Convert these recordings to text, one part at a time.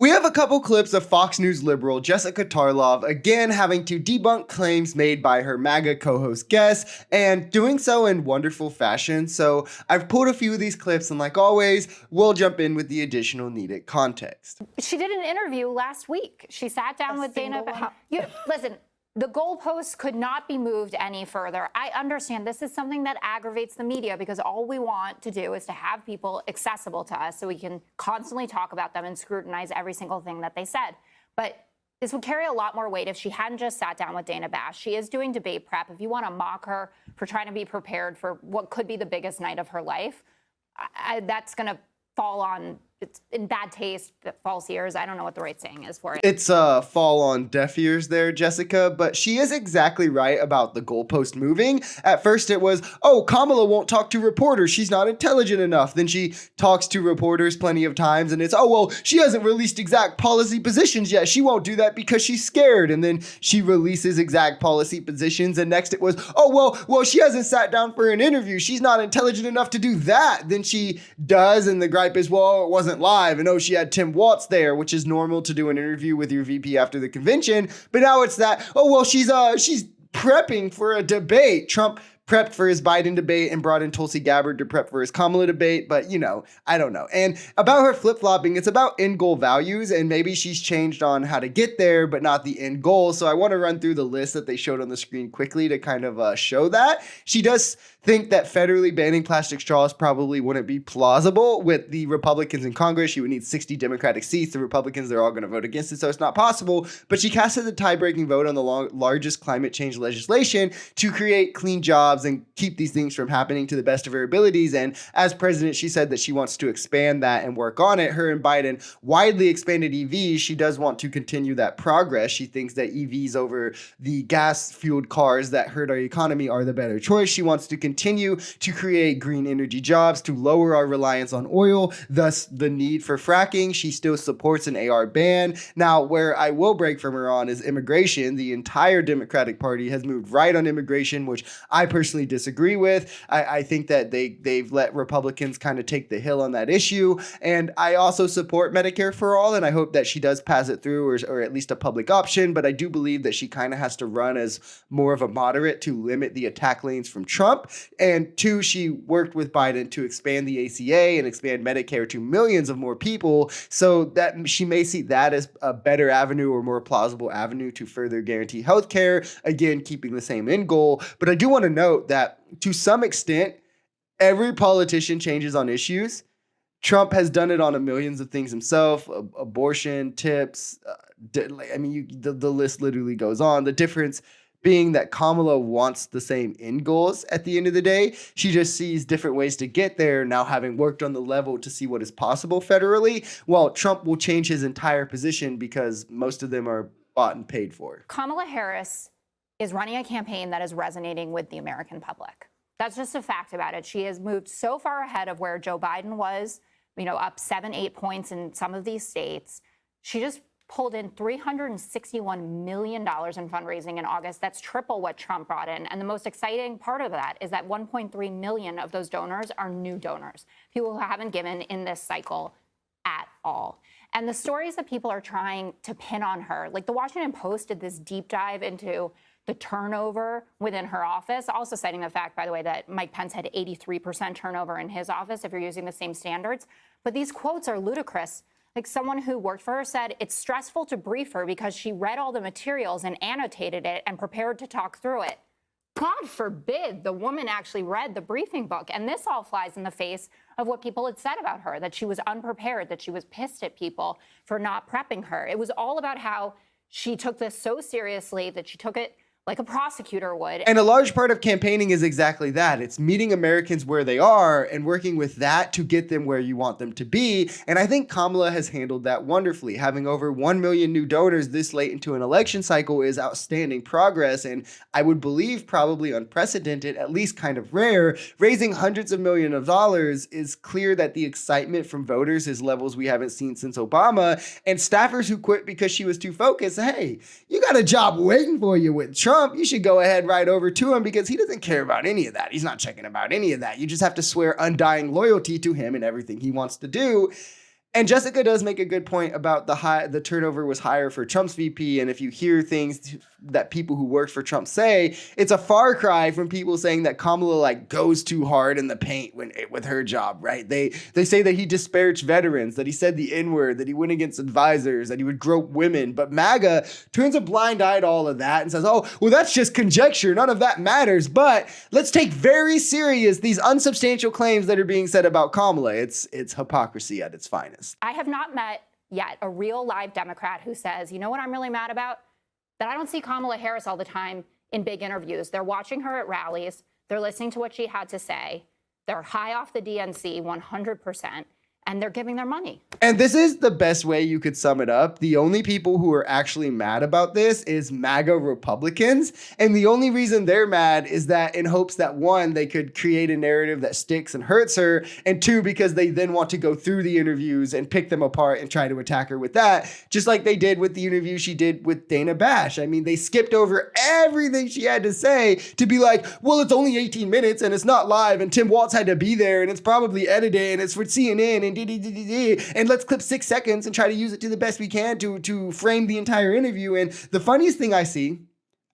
We have a couple clips of Fox News liberal Jessica Tarlov again having to debunk claims made by her MAGA co-host guests and doing so in wonderful fashion. So I've pulled a few of these clips and like always, we'll jump in with the additional needed context. She did an interview last week. She sat down with Dana. Listen, the goalposts could not be moved any further. I understand this is something that aggravates the media because all we want to do is to have people accessible to us so we can constantly talk about them and scrutinize every single thing that they said. But this would carry a lot more weight if she hadn't just sat down with Dana Bash. She is doing debate prep. If you want to mock her for trying to be prepared for what could be the biggest night of her life, that's going to fall on, it's in bad taste, false ears. I don't know what the right saying is for it. It's fall on deaf ears there, Jessica, but she is exactly right about the goalpost moving. At first it was, oh, Kamala won't talk to reporters. She's not intelligent enough. Then she talks to reporters plenty of times and it's, oh, well, she hasn't released exact policy positions yet. She won't do that because she's scared. And then she releases exact policy positions. And next it was, oh, well, she hasn't sat down for an interview. She's not intelligent enough to do that. Then she does. And the gripe is, well, it wasn't live, and oh, she had Tim Waltz there, which is normal to do an interview with your VP after the convention. But now it's that, oh, well, she's prepping for a debate. Trump prepped for his Biden debate and brought in Tulsi Gabbard to prep for his Kamala debate, but I don't know. And about her flip-flopping, it's about end goal values, and maybe she's changed on how to get there, but not the end goal. So I want to run through the list that they showed on the screen quickly to kind of show that. She does think that federally banning plastic straws probably wouldn't be plausible with the Republicans in Congress. She would need 60 Democratic seats. The Republicans, they're all going to vote against it, so it's not possible. But she casted the tie-breaking vote on the largest climate change legislation to create clean jobs and keep these things from happening to the best of her abilities. And as president, she said that she wants to expand that and work on it. Her and Biden widely expanded EVs. She does want to continue that progress. She thinks that EVs over the gas-fueled cars that hurt our economy are the better choice. She wants to continue to create green energy jobs to lower our reliance on oil, thus the need for fracking. She still supports an AR ban. Now, where I will break from her on is immigration. The entire Democratic Party has moved right on immigration, which I personally disagree with. I think that they've let Republicans kind of take the hill on that issue. And I also support Medicare for all, and I hope that she does pass it through or at least a public option. But I do believe that she kind of has to run as more of a moderate to limit the attack lanes from Trump. And two, she worked with Biden to expand the ACA and expand Medicare to millions of more people. So that she may see that as a better avenue or more plausible avenue to further guarantee healthcare. Again, keeping the same end goal. But I do want to note that to some extent, every politician changes on issues. Trump has done it on millions of things himself, abortion, tips. The list literally goes on. The difference being that Kamala wants the same end goals at the end of the day. She just sees different ways to get there now, having worked on the level to see what is possible federally, while Trump will change his entire position because most of them are bought and paid for. Kamala Harris is running a campaign that is resonating with the American public. That's just a fact about it. She has moved so far ahead of where Joe Biden was, up 7-8 points in some of these states. She just pulled in $361 million in fundraising in August. That's triple what Trump brought in. And the most exciting part of that is that 1.3 million of those donors are new donors, people who haven't given in this cycle at all. And the stories that people are trying to pin on her, like the Washington Post did this deep dive into the turnover within her office, also citing the fact, by the way, that Mike Pence had 83% turnover in his office if you're using the same standards. But these quotes are ludicrous. Like someone who worked for her said, it's stressful to brief her because she read all the materials and annotated it and prepared to talk through it. God forbid the woman actually read the briefing book. And this all flies in the face of what people had said about her, that she was unprepared, that she was pissed at people for not prepping her. It was all about how she took this so seriously that she took it like a prosecutor would. And a large part of campaigning is exactly that. It's meeting Americans where they are and working with that to get them where you want them to be. And I think Kamala has handled that wonderfully. Having over 1 million new donors this late into an election cycle is outstanding progress. And I would believe probably unprecedented, at least kind of rare. Raising hundreds of millions of dollars is clear that the excitement from voters is levels we haven't seen since Obama. And staffers who quit because she was too focused, hey, you got a job waiting for you with Trump. You should go ahead right over to him because he doesn't care about any of that. He's not checking about any of that. You just have to swear undying loyalty to him and everything he wants to do. And Jessica does make a good point about the turnover was higher for Trump's VP. And if you hear things that people who work for Trump say, it's a far cry from people saying that Kamala like goes too hard in the paint with her job, right? They say that he disparaged veterans, that he said the N-word, that he went against advisors, that he would grope women. But MAGA turns a blind eye to all of that and says, oh, well, that's just conjecture. None of that matters. But let's take very serious these unsubstantial claims that are being said about Kamala. It's hypocrisy at its finest. I have not met yet a real live Democrat who says, you know what I'm really mad about? That I don't see Kamala Harris all the time in big interviews. They're watching her at rallies. They're listening to what she had to say. They're high off the DNC 100%. And they're giving their money. And this is the best way you could sum it up. The only people who are actually mad about this is MAGA Republicans. And the only reason they're mad is that in hopes that one, they could create a narrative that sticks and hurts her. And two, because they then want to go through the interviews and pick them apart and try to attack her with that. Just like they did with the interview she did with Dana Bash. I mean, they skipped over everything she had to say to be like, well, it's only 18 minutes and it's not live. And Tim Walz had to be there and it's probably edited and it's for CNN and let's clip 6 seconds and try to use it to the best we can to frame the entire interview. And the funniest thing I see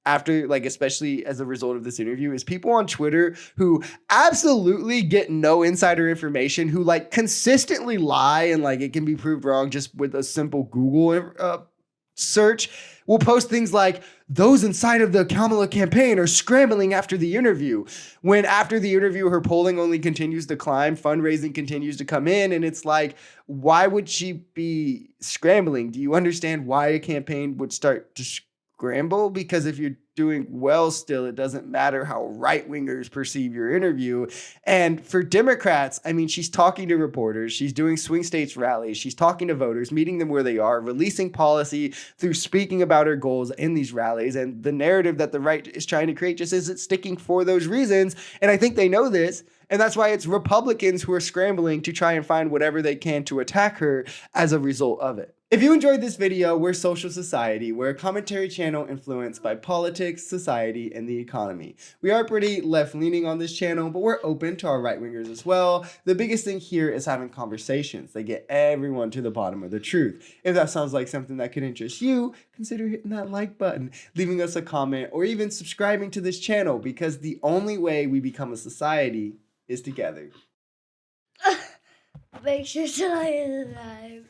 after, like, especially as a result of this interview, is people on Twitter who absolutely get no insider information, who like consistently lie and like it can be proved wrong just with a simple Google search, will post things like, those inside of the Kamala campaign are scrambling after the interview. When after the interview, her polling only continues to climb, fundraising continues to come in. And it's like, why would she be scrambling? Do you understand why a campaign would start to scramble? Because if you're doing well still, it doesn't matter how right-wingers perceive your interview. And for Democrats, I mean, she's talking to reporters, she's doing swing states rallies, she's talking to voters, meeting them where they are, releasing policy through speaking about her goals in these rallies. And the narrative that the right is trying to create just isn't sticking for those reasons. And I think they know this. And that's why it's Republicans who are scrambling to try and find whatever they can to attack her as a result of it. If you enjoyed this video, we're Social Society. We're a commentary channel influenced by politics, society, and the economy. We are pretty left-leaning on this channel, but we're open to our right-wingers as well. The biggest thing here is having conversations that get everyone to the bottom of the truth. If that sounds like something that could interest you, consider hitting that like button, leaving us a comment, or even subscribing to this channel, because the only way we become a society is together. Make sure to like and subscribe.